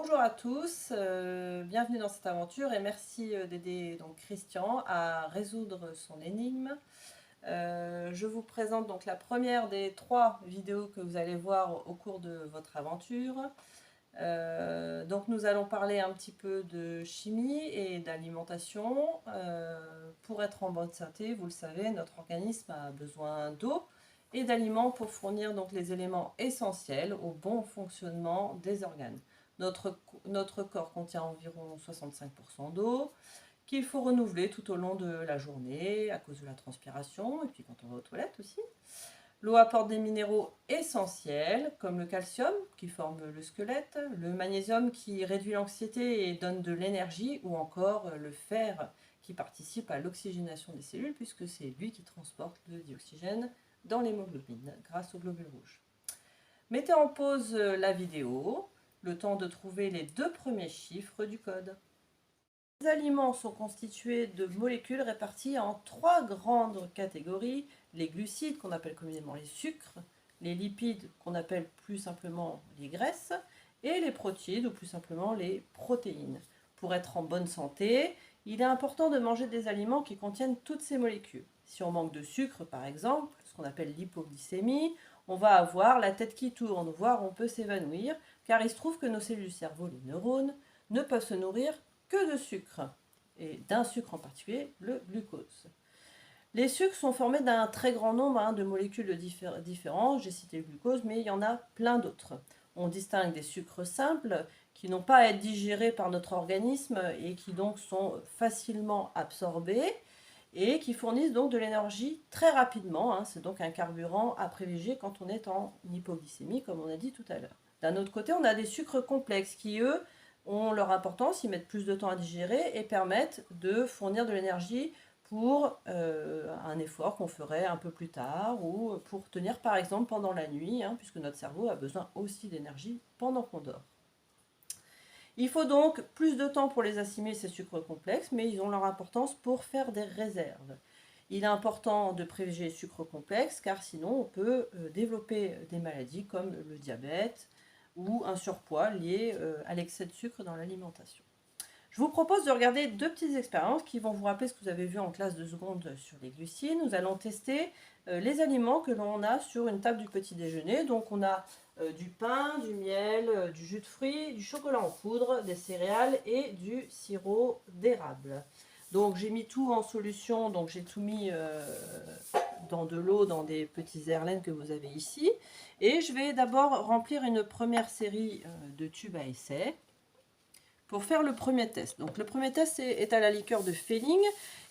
Bonjour à tous, bienvenue dans cette aventure et merci d'aider donc Christian à résoudre son énigme. Je vous présente donc la première des 3 vidéos que vous allez voir au cours de votre aventure. Donc nous allons parler un petit peu de chimie et d'alimentation. Pour être en bonne santé, vous le savez, notre organisme a besoin d'eau et d'aliments pour fournir donc les éléments essentiels au bon fonctionnement des organes. Notre corps contient environ 65% d'eau, qu'il faut renouveler tout au long de la journée à cause de la transpiration et puis quand on va aux toilettes aussi. L'eau apporte des minéraux essentiels comme le calcium qui forme le squelette, le magnésium qui réduit l'anxiété et donne de l'énergie ou encore le fer qui participe à l'oxygénation des cellules puisque c'est lui qui transporte le dioxygène dans l'hémoglobine grâce aux globules rouges. Mettez en pause la vidéo, le temps de trouver les 2 premiers chiffres du code. Les aliments sont constitués de molécules réparties en 3 grandes catégories, les glucides qu'on appelle communément les sucres, les lipides qu'on appelle plus simplement les graisses et les protéines ou plus simplement les protéines. Pour être en bonne santé, il est important de manger des aliments qui contiennent toutes ces molécules. Si on manque de sucre par exemple, ce qu'on appelle l'hypoglycémie, on va avoir la tête qui tourne, voire on peut s'évanouir, car il se trouve que nos cellules du cerveau, les neurones, ne peuvent se nourrir que de sucre, et d'un sucre en particulier, le glucose. Les sucres sont formés d'un très grand nombre de molécules différentes, j'ai cité le glucose, mais il y en a plein d'autres. On distingue des sucres simples, qui n'ont pas à être digérés par notre organisme, et qui donc sont facilement absorbés, et qui fournissent donc de l'énergie très rapidement. C'est donc un carburant à privilégier quand on est en hypoglycémie, comme on a dit tout à l'heure. D'un autre côté, on a des sucres complexes qui, eux, ont leur importance, ils mettent plus de temps à digérer et permettent de fournir de l'énergie pour un effort qu'on ferait un peu plus tard ou pour tenir par exemple pendant la nuit, puisque notre cerveau a besoin aussi d'énergie pendant qu'on dort. Il faut donc plus de temps pour les assimiler, ces sucres complexes, mais ils ont leur importance pour faire des réserves. Il est important de privilégier les sucres complexes car sinon on peut développer des maladies comme le diabète ou un surpoids lié à l'excès de sucre dans l'alimentation. Je vous propose de regarder 2 petites expériences qui vont vous rappeler ce que vous avez vu en classe de seconde sur les glucides. Nous allons tester les aliments que l'on a sur une table du petit déjeuner. Donc on a du pain, du miel, du jus de fruits, du chocolat en poudre, des céréales et du sirop d'érable. Donc j'ai mis tout en solution, donc j'ai tout mis dans de l'eau, dans des petits herlaines que vous avez ici. Et je vais d'abord remplir une première série de tubes à essai pour faire le premier test. Donc le premier test est à la liqueur de Fehling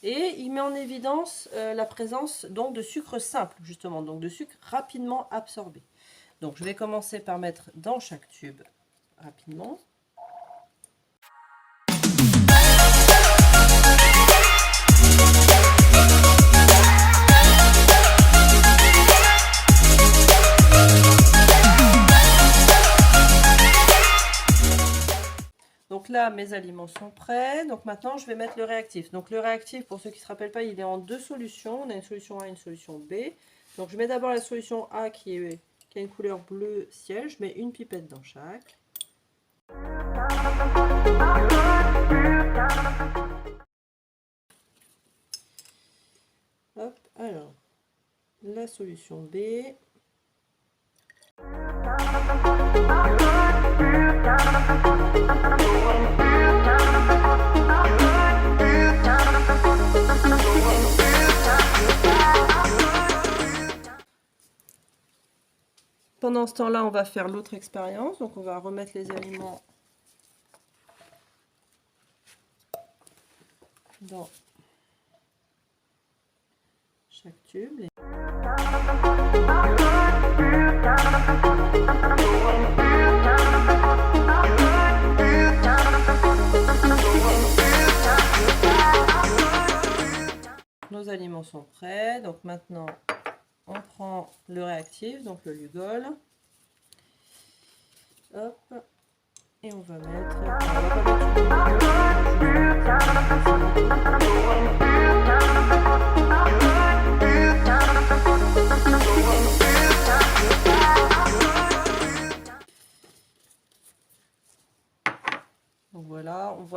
et il met en évidence la présence donc de sucre simple justement, donc de sucre rapidement absorbé. Donc je vais commencer par mettre dans chaque tube rapidement. Donc là, mes aliments sont prêts. Donc maintenant, je vais mettre le réactif. Donc le réactif, pour ceux qui ne se rappellent pas, il est en 2 solutions. On a une solution A et une solution B. Donc je mets d'abord la solution A qui a une couleur bleu ciel. Je mets une pipette dans chaque. Hop, alors, la solution B. Pendant ce temps-là, on va faire l'autre expérience. Donc, on va remettre les aliments dans chaque tube. Nos aliments sont prêts. Donc maintenant, on prend le réactif, donc le Lugol. Hop. Et on va mettre...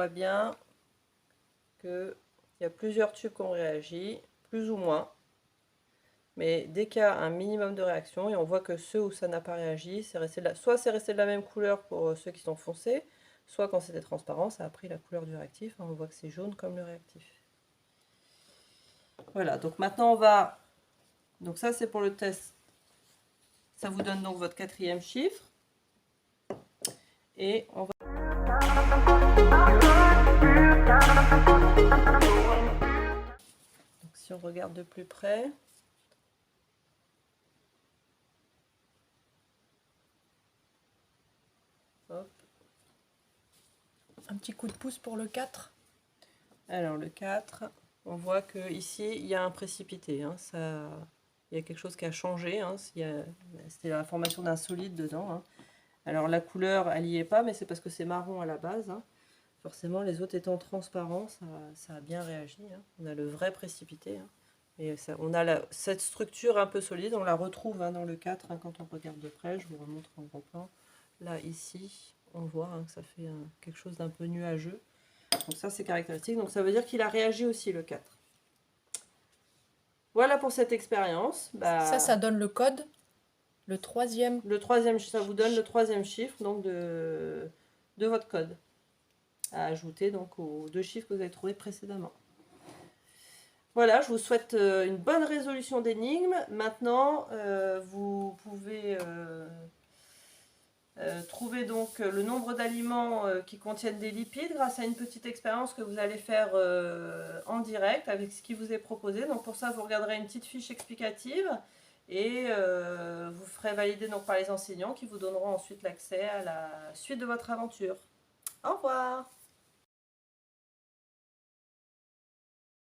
voit bien qu'il y a plusieurs tubes qui ont réagi, plus ou moins. Mais dès qu'il y a un minimum de réaction, et on voit que ceux où ça n'a pas réagi, soit c'est resté de la même couleur pour ceux qui sont foncés, soit quand c'était transparent, ça a pris la couleur du réactif. On voit que c'est jaune comme le réactif. Voilà, donc maintenant on va... Donc ça c'est pour le test. Ça vous donne donc votre 4e chiffre. Et on va... Donc si on regarde de plus près... Hop. Un petit coup de pouce pour le 4. Alors le 4, on voit que ici il y a un précipité. Hein, il y a quelque chose qui a changé. Hein, c'était la formation d'un solide dedans. Hein. Alors la couleur, elle n'y est pas, mais c'est parce que c'est marron à la base. Hein. Forcément, les autres étant transparents, ça a bien réagi. Hein. On a le vrai précipité. Hein. Et on a cette structure un peu solide, on la retrouve hein, dans le 4 hein, quand on regarde de près. Je vous remontre en gros plan. Là, ici, on voit hein, que ça fait quelque chose d'un peu nuageux. Donc ça, c'est caractéristique. Donc ça veut dire qu'il a réagi aussi, le 4. Voilà pour cette expérience. Ça donne le code. Le 3e. Le 3e, ça vous donne le 3e chiffre donc de votre code. À ajouter donc aux 2 chiffres que vous avez trouvés précédemment. Voilà, je vous souhaite une bonne résolution d'énigmes. Maintenant, vous pouvez... trouver donc le nombre d'aliments qui contiennent des lipides grâce à une petite expérience que vous allez faire en direct avec ce qui vous est proposé. Donc pour ça, vous regarderez une petite fiche explicative et vous ferez valider donc par les enseignants qui vous donneront ensuite l'accès à la suite de votre aventure. Au revoir!